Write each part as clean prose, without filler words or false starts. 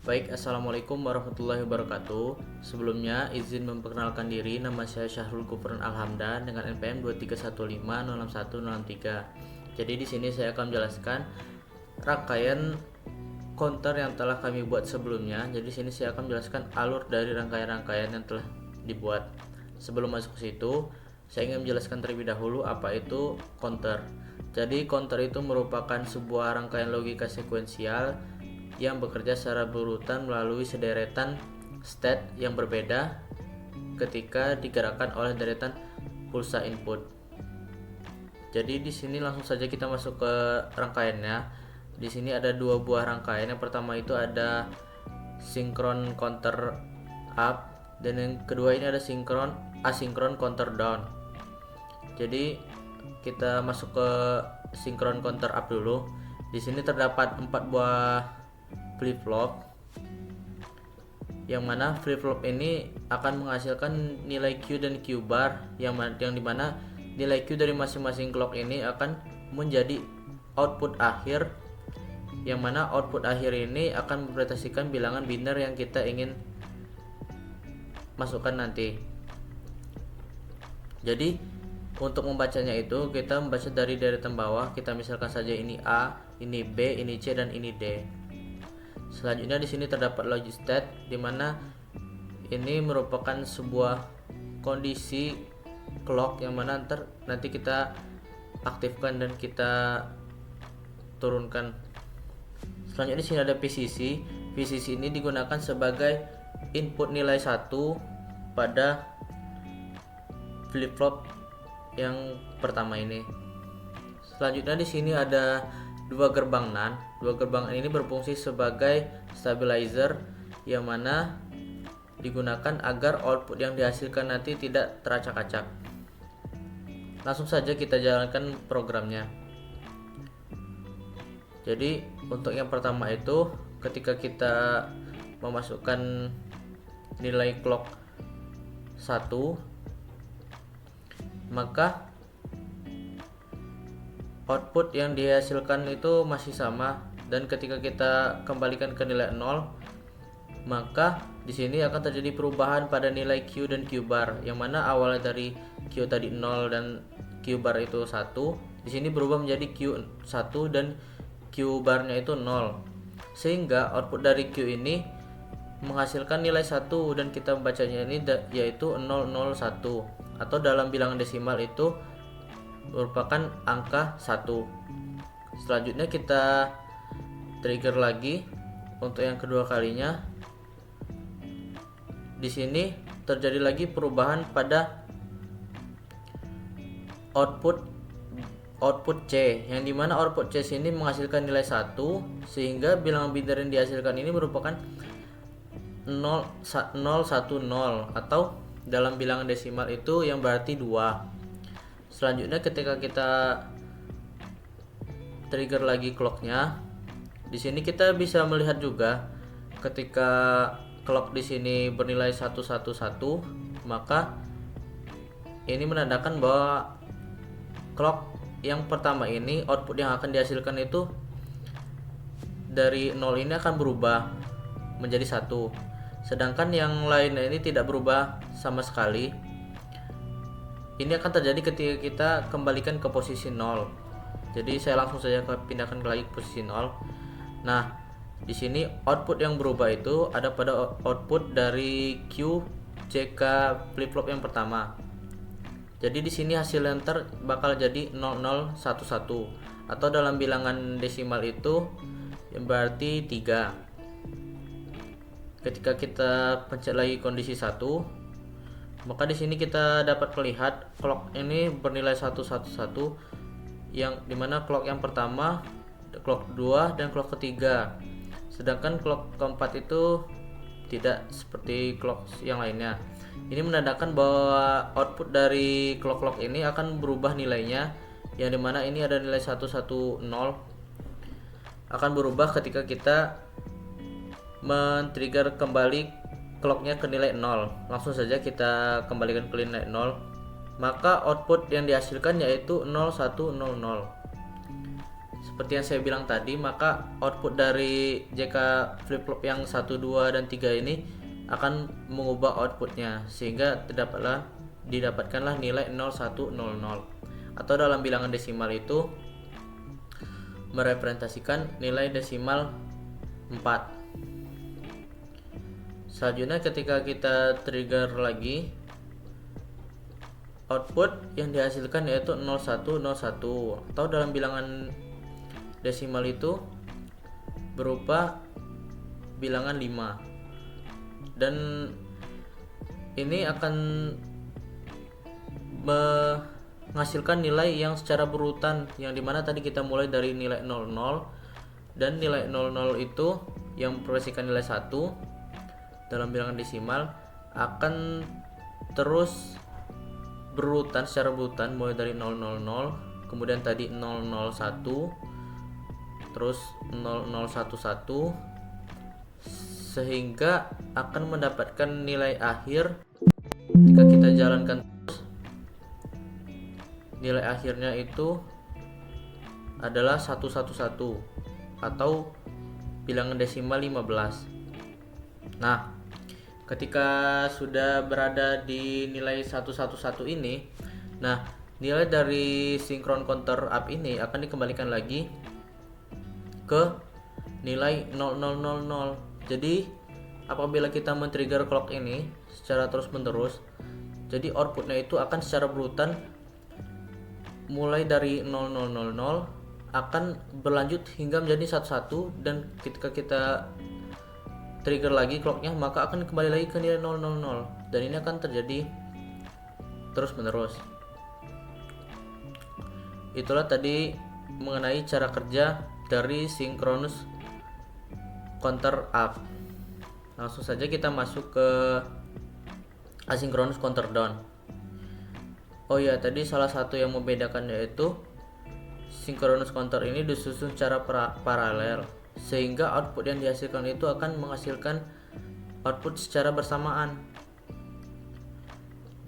Baik, Assalamualaikum warahmatullahi wabarakatuh. Sebelumnya, izin memperkenalkan diri. Nama saya Syahrul Kufran Alhamdan dengan NPM 231506103. Jadi di sini saya akan menjelaskan rangkaian counter yang telah kami buat sebelumnya. Jadi di sini saya akan menjelaskan alur dari rangkaian-rangkaian yang telah dibuat. Sebelum masuk ke situ, saya ingin menjelaskan terlebih dahulu apa itu counter. Jadi counter itu merupakan sebuah rangkaian logika sekuensial yang bekerja secara berurutan melalui sederetan state yang berbeda ketika digerakkan oleh deretan pulsa input. Jadi di sini langsung saja kita masuk ke rangkaiannya. Di sini ada dua buah rangkaian. Yang pertama itu ada sinkron counter up dan yang kedua ini ada asinkron counter down. Jadi kita masuk ke sinkron counter up dulu. Di sini terdapat 4 buah flip flop, yang mana flip flop ini akan menghasilkan nilai Q dan Q bar, yang dimana nilai Q dari masing-masing clock ini akan menjadi output akhir, yang mana output akhir ini akan merepresentasikan bilangan biner yang kita ingin masukkan nanti. Jadi untuk membacanya itu kita membaca dari deretan bawah. Kita misalkan saja ini A, ini B, ini C, dan ini D. Selanjutnya di sini terdapat logic state, di mana ini merupakan sebuah kondisi clock yang mana nanti kita aktifkan dan kita turunkan. Selanjutnya di sini ada PCC. PCC ini digunakan sebagai input nilai 1 pada flip flop yang pertama ini. Selanjutnya di sini ada dua gerbang NAND. Dua gerbang ini berfungsi sebagai stabilizer yang mana digunakan agar output yang dihasilkan nanti tidak teracak-acak. Langsung saja kita jalankan programnya. Jadi untuk yang pertama itu ketika kita memasukkan nilai clock 1, maka output yang dihasilkan itu masih sama, dan ketika kita kembalikan ke nilai 0, maka di sini akan terjadi perubahan pada nilai Q dan Q bar, yang mana awalnya dari Q tadi 0 dan Q bar itu 1, di sini berubah menjadi Q1 dan Q barnya itu 0, sehingga output dari Q ini menghasilkan nilai 1 dan kita membacanya ini yaitu 001, atau dalam bilangan desimal itu merupakan angka 1. Selanjutnya kita trigger lagi untuk yang kedua kalinya. Di sini terjadi lagi perubahan pada output C, yang dimana output C sini menghasilkan nilai 1, sehingga bilangan biner yang dihasilkan ini merupakan 010, atau dalam bilangan desimal itu yang berarti 2. Selanjutnya ketika kita trigger lagi clocknya, di sini kita bisa melihat juga ketika clock di sini bernilai 111, maka ini menandakan bahwa clock yang pertama ini output yang akan dihasilkan itu dari 0 ini akan berubah menjadi 1, sedangkan yang lainnya ini tidak berubah sama sekali. Ini akan terjadi ketika kita kembalikan ke posisi 0. Jadi saya langsung saja pindahkan lagi ke posisi 0. Nah, di sini output yang berubah itu ada pada output dari Q JK flip flop yang pertama. Jadi di sini hasil enter bakal jadi 0011, atau dalam bilangan desimal itu yang berarti 3. Ketika kita pencet lagi kondisi 1, maka di sini kita dapat melihat clock ini bernilai 111, yang dimana clock yang pertama, clock kedua, dan clock ketiga. Sedangkan clock keempat itu tidak seperti clock yang lainnya. Ini menandakan bahwa output dari clock ini akan berubah nilainya, yang dimana ini ada nilai 110 akan berubah ketika kita men-trigger kembali clocknya ke nilai 0. Langsung saja kita kembalikan ke nilai 0, maka output yang dihasilkan yaitu 0100. seperti yang saya bilang tadi, maka output dari JK flip-flop yang 1, 2, dan 3 ini akan mengubah outputnya sehingga didapatkanlah nilai 0100, atau dalam bilangan desimal itu merepresentasikan nilai desimal 4. Selanjutnya ketika kita trigger lagi, output yang dihasilkan yaitu 0101, atau dalam bilangan desimal itu berupa bilangan 5, dan ini akan menghasilkan nilai yang secara berurutan, yang dimana tadi kita mulai dari nilai 00, dan nilai 00 itu yang memproyeksikan nilai 1 dalam bilangan desimal akan terus berurutan secara berurutan mulai dari 000, kemudian tadi 001, terus 0011, sehingga akan mendapatkan nilai akhir. Jika kita jalankan terus, nilai akhirnya itu adalah 111 atau bilangan desimal 15. Nah, ketika sudah berada di nilai 111 ini, nah nilai dari sinkron counter up ini akan dikembalikan lagi ke nilai 0000. Jadi apabila kita men-trigger clock ini secara terus menerus, jadi outputnya itu akan secara berurutan mulai dari 0000 akan berlanjut hingga menjadi 11, dan ketika kita trigger lagi clocknya maka akan kembali lagi ke nilai 000, dan ini akan terjadi terus menerus. Itulah tadi mengenai cara kerja dari synchronous counter up. Langsung saja kita masuk ke asynchronous counter down. Oh ya, tadi salah satu yang membedakan yaitu synchronous counter ini disusun secara paralel, sehingga output yang dihasilkan itu akan menghasilkan output secara bersamaan.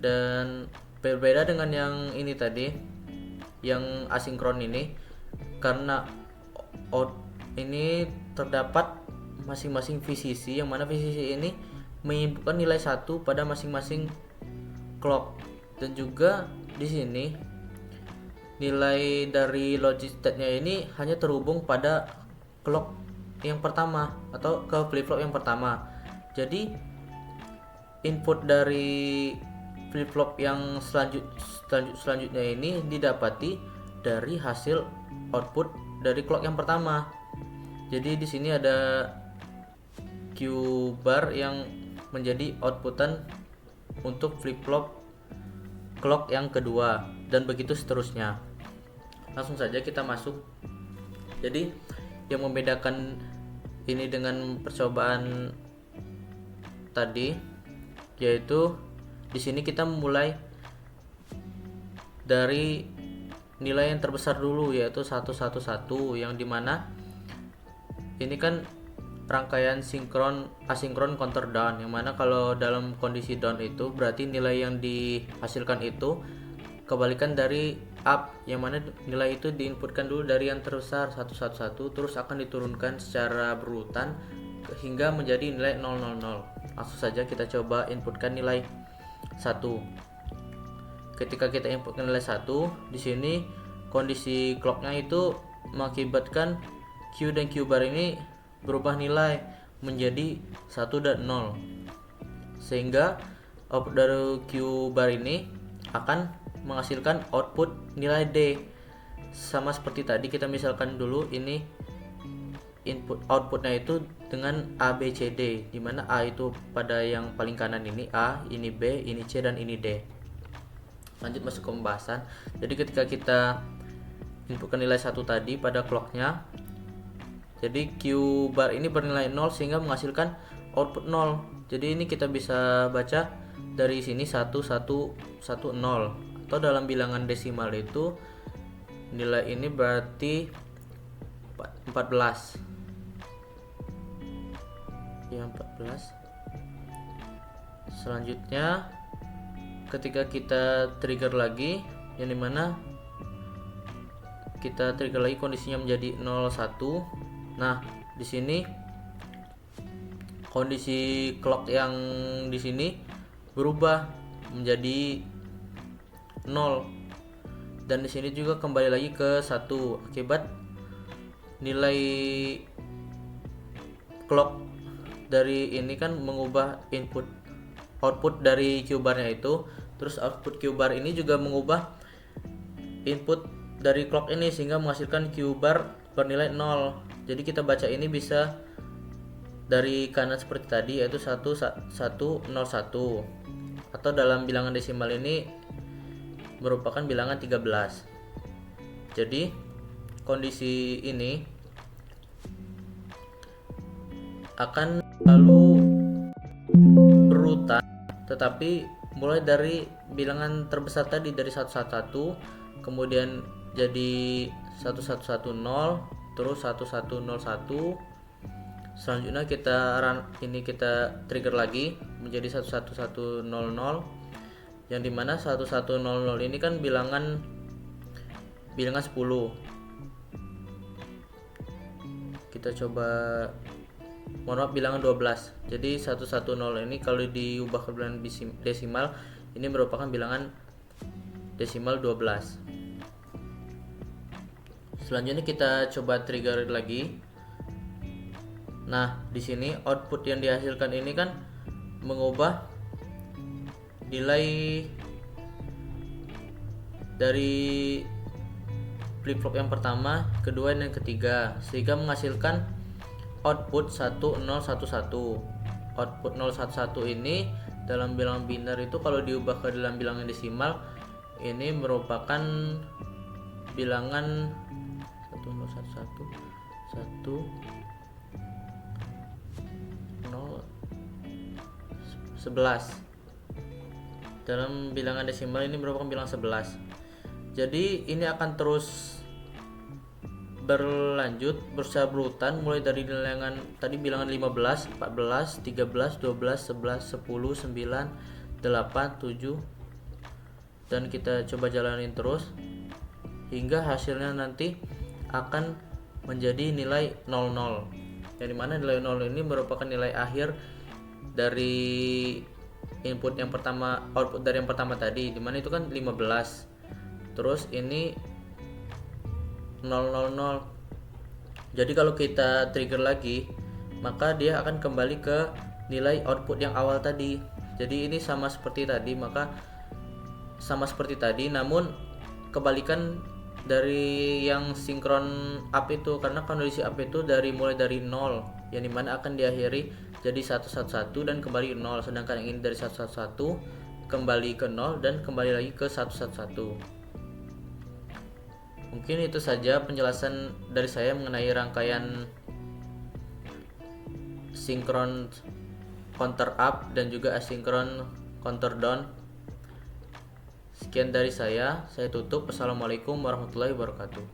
Dan berbeda dengan yang ini tadi, yang asinkron ini, karena ini terdapat masing-masing VCC, yang mana VCC ini menyimpan nilai 1 pada masing-masing clock, dan juga di sini nilai dari logic state-nya ini hanya terhubung pada clock yang pertama atau ke flip-flop yang pertama. Jadi input dari flip-flop yang selanjutnya ini didapati dari hasil output dari clock yang pertama. Jadi di sini ada Q bar yang menjadi outputan untuk flip-flop clock yang kedua, dan begitu seterusnya. Langsung saja kita masuk. Jadi yang membedakan ini dengan percobaan tadi yaitu di sini kita mulai dari nilai yang terbesar dulu, yaitu 111, yang dimana ini kan rangkaian asinkron counter down, yang mana kalau dalam kondisi down itu berarti nilai yang dihasilkan itu kebalikan dari up, yang mana nilai itu diinputkan dulu dari yang terbesar 111, terus akan diturunkan secara berurutan hingga menjadi nilai 000. Langsung saja kita coba inputkan nilai 1. Ketika kita inputkan nilai 1, di sini kondisi clocknya itu mengakibatkan Q dan Q bar ini berubah nilai menjadi 1 dan 0, sehingga output dari Q bar ini akan menghasilkan output nilai D. Sama seperti tadi, kita misalkan dulu ini input outputnya itu dengan A, B, C, D, dimana A itu pada yang paling kanan ini A, ini B, ini C, dan ini D. Lanjut masuk ke pembahasan. Jadi ketika kita inputkan nilai 1 tadi pada clocknya, jadi Q bar ini bernilai 0 sehingga menghasilkan output 0. Jadi ini kita bisa baca dari sini 1110, atau dalam bilangan desimal itu nilai ini berarti 14. Ya, 14. Selanjutnya ketika kita trigger lagi, yang dimana kita trigger lagi kondisinya menjadi 01. Nah, di sini kondisi clock yang di sini berubah menjadi 0, dan di sini juga kembali lagi ke 1 akibat nilai clock dari ini kan mengubah output dari Q bar-nya itu, terus output Q bar ini juga mengubah input dari clock ini sehingga menghasilkan Q bar bernilai 0. Jadi kita baca ini bisa dari kanan seperti tadi, yaitu 1101, atau dalam bilangan desimal ini merupakan bilangan 13. Jadi kondisi ini akan lalu berurutan, tetapi mulai dari bilangan terbesar tadi dari 111, kemudian jadi 1110, terus 1101. Selanjutnya kita trigger lagi menjadi 11100, yang dimana 1100 ini kan bilangan 10. Kita coba, mohon maaf, bilangan 12. Jadi 110 ini kalau diubah ke bilangan desimal ini merupakan bilangan desimal 12. Selanjutnya kita coba trigger lagi. Nah, di sini output yang dihasilkan ini kan mengubah nilai dari flip flop yang pertama, kedua, dan ketiga, sehingga menghasilkan output 1011. Output 011 ini dalam bilangan biner itu kalau diubah ke dalam bilangan desimal ini merupakan bilangan 11 dalam bilangan desimal ini merupakan bilangan 11. Jadi ini akan terus berlanjut berurutan mulai dari bilangan tadi, bilangan 15, 14, 13, 12, 11, 10, 9, 8, 7, dan kita coba jalanin terus hingga hasilnya nanti akan menjadi nilai 00, yang dimana nilai 0 ini merupakan nilai akhir dari output yang pertama tadi, dimana itu kan 15, terus ini 000. Jadi kalau kita trigger lagi maka dia akan kembali ke nilai output yang awal tadi. Jadi ini sama seperti tadi, namun kebalikan dari yang sinkron up itu, karena kondisi up itu mulai dari 0, yang dimana akan diakhiri jadi 111 dan kembali ke 0, sedangkan yang ini dari 111 kembali ke 0 dan kembali lagi ke 111. Mungkin itu saja penjelasan dari saya mengenai rangkaian sinkron counter up dan juga asinkron counter down. Sekian dari saya tutup. Assalamualaikum warahmatullahi wabarakatuh.